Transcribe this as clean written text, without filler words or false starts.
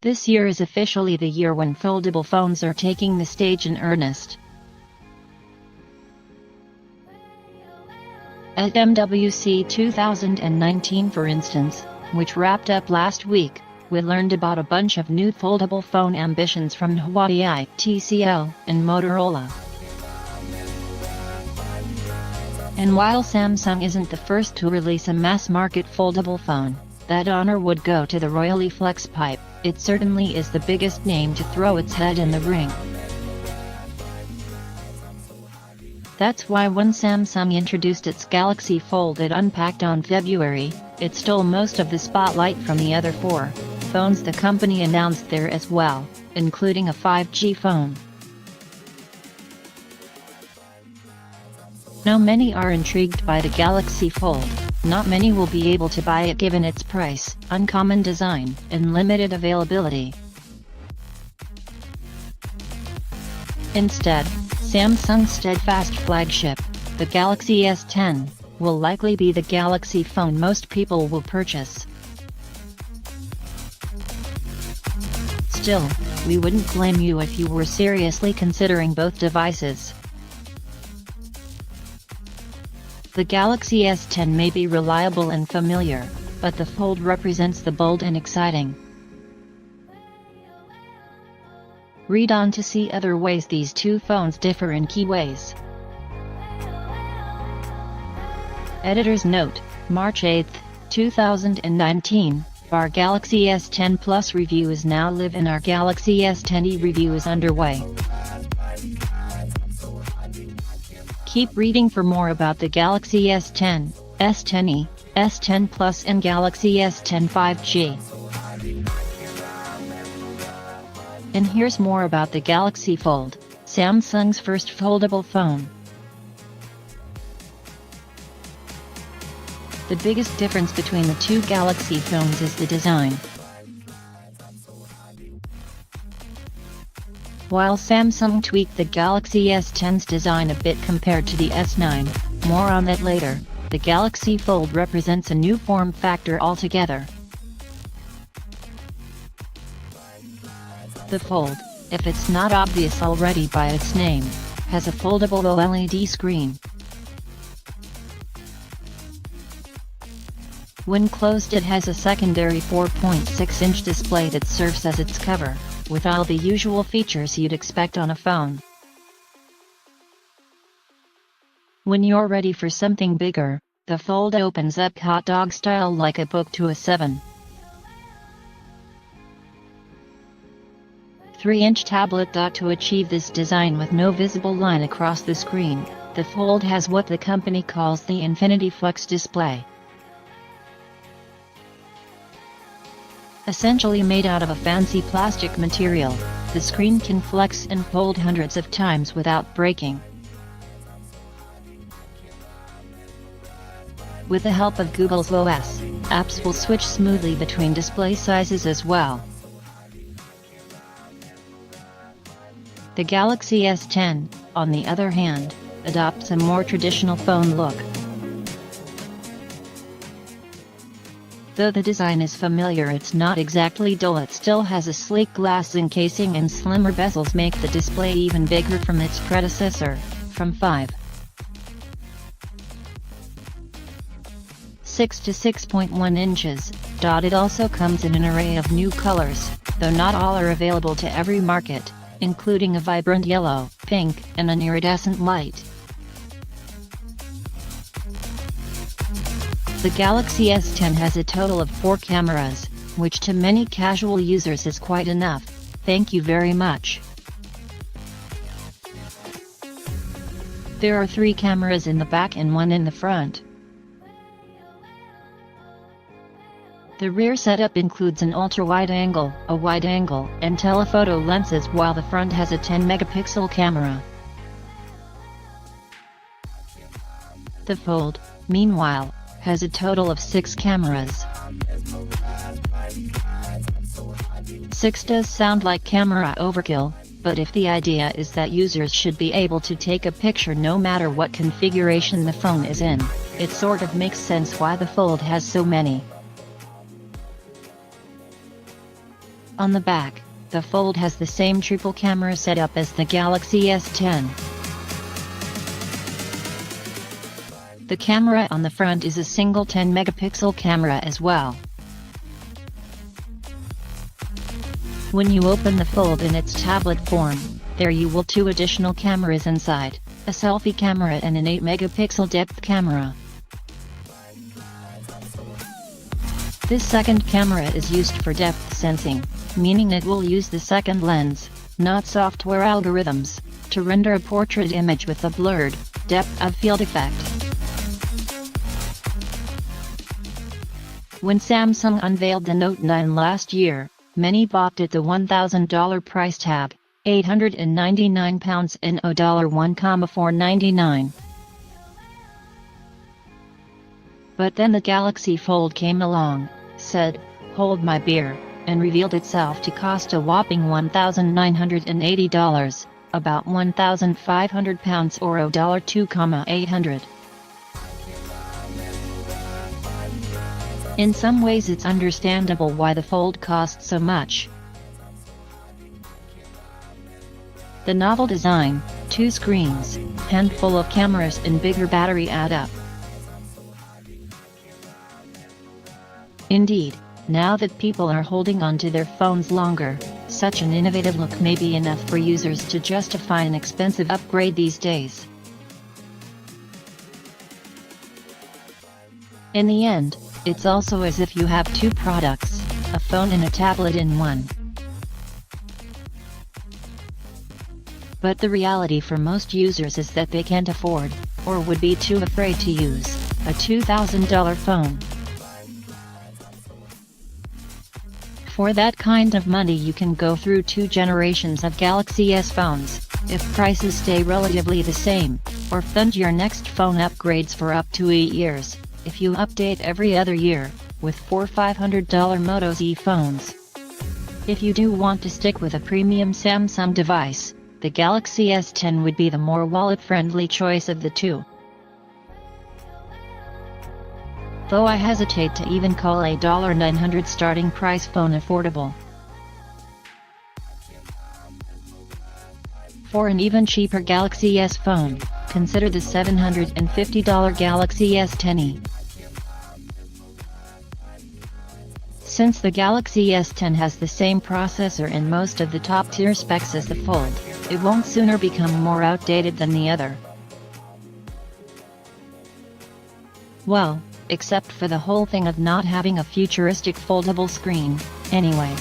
This year is officially the year when foldable phones are taking the stage in earnest. At MWC 2019, for instance, which wrapped up last week, we learned about a bunch of new foldable phone ambitions from Huawei, TCL, and Motorola. And while Samsung isn't the first to release a mass-market foldable phone, that honor would go to the Royally Flex Pipe. It certainly is the biggest name to throw its head in the ring. That's why when Samsung introduced its Galaxy Fold at Unpacked on February, it stole most of the spotlight from the other four phones the company announced there as well, including a 5G phone. Now many are intrigued by the Galaxy Fold. Not many will be able to buy it given its price, uncommon design, and limited availability. Instead, Samsung's steadfast flagship, the Galaxy S10, will likely be the Galaxy phone most people will purchase. Still, we wouldn't blame you if you were seriously considering both devices. The Galaxy S10 may be reliable and familiar, but the Fold represents the bold and exciting. Read on to see other ways these two phones differ in key ways. Editor's note: March 8, 2019, our Galaxy S10 Plus review is now live and our Galaxy S10e review is underway. Keep reading for more about the Galaxy S10, S10e, S10 Plus and Galaxy S10 5G. And here's more about the Galaxy Fold, Samsung's first foldable phone. The biggest difference between the two Galaxy phones is the design. While Samsung tweaked the Galaxy S10's design a bit compared to the S9, more on that later, the Galaxy Fold represents a new form factor altogether. The Fold, if it's not obvious already by its name, has a foldable OLED screen. When closed, it has a secondary 4.6-inch display that serves as its cover, with all the usual features you'd expect on a phone. When you're ready for something bigger, the Fold opens up hot dog style like a book to a 7.3-inch tablet. To achieve this design with no visible line across the screen, the Fold has what the company calls the Infinity Flex display. Essentially made out of a fancy plastic material, the screen can flex and fold hundreds of times without breaking. With the help of Google's OS, apps will switch smoothly between display sizes as well. The Galaxy S10, on the other hand, adopts a more traditional phone look. Though the design is familiar, it's not exactly dull. It still has a sleek glass encasing, and slimmer bezels make the display even bigger from its predecessor, from 5.6 to 6.1 inches. It also comes in an array of new colors, though not all are available to every market, including a vibrant yellow, pink, and an iridescent white. The Galaxy S10 has a total of 4 cameras, which to many casual users is quite enough. Thank you very much. There are 3 cameras in the back and 1 in the front. The rear setup includes an ultra-wide-angle, a wide-angle, and telephoto lenses, while the front has a 10-megapixel camera. The Fold, meanwhile, has a total of 6 cameras. 6 does sound like camera overkill, but if the idea is that users should be able to take a picture no matter what configuration the phone is in, it sort of makes sense why the Fold has so many. On the back, the Fold has the same triple camera setup as the Galaxy S10. The camera on the front is a single 10-megapixel camera as well. When you open the Fold in its tablet form, there you will two additional cameras inside, a selfie camera and an 8-megapixel depth camera. This second camera is used for depth sensing, meaning it will use the second lens, not software algorithms, to render a portrait image with a blurred, depth of field effect. When Samsung unveiled the Note 9 last year, many balked at the $1,000 price tag, £899 and $1,499. But then the Galaxy Fold came along, said, "Hold my beer," and revealed itself to cost a whopping $1,980, about £1,500 or $2,800. In some ways it's understandable why the Fold costs so much. The novel design, 2 screens, handful of cameras and bigger battery add up. Indeed, now that people are holding on to their phones longer, such an innovative look may be enough for users to justify an expensive upgrade these days. In the end, it's also as if you have two products, a phone and a tablet in one. But the reality for most users is that they can't afford, or would be too afraid to use, a $2,000 phone. For that kind of money you can go through 2 generations of Galaxy S phones, if prices stay relatively the same, or fund your next phone upgrades for up to 8 years, if you update every other year, with 400 or $500 Moto Z phones. If you do want to stick with a premium Samsung device, the Galaxy S10 would be the more wallet-friendly choice of the two. Though I hesitate to even call a $900 starting price phone affordable. For an even cheaper Galaxy S phone, consider the $750 Galaxy S10e. Since the Galaxy S10 has the same processor and most of the top-tier specs as the Fold, it won't sooner become more outdated than the other. Well, except for the whole thing of not having a futuristic foldable screen, anyway.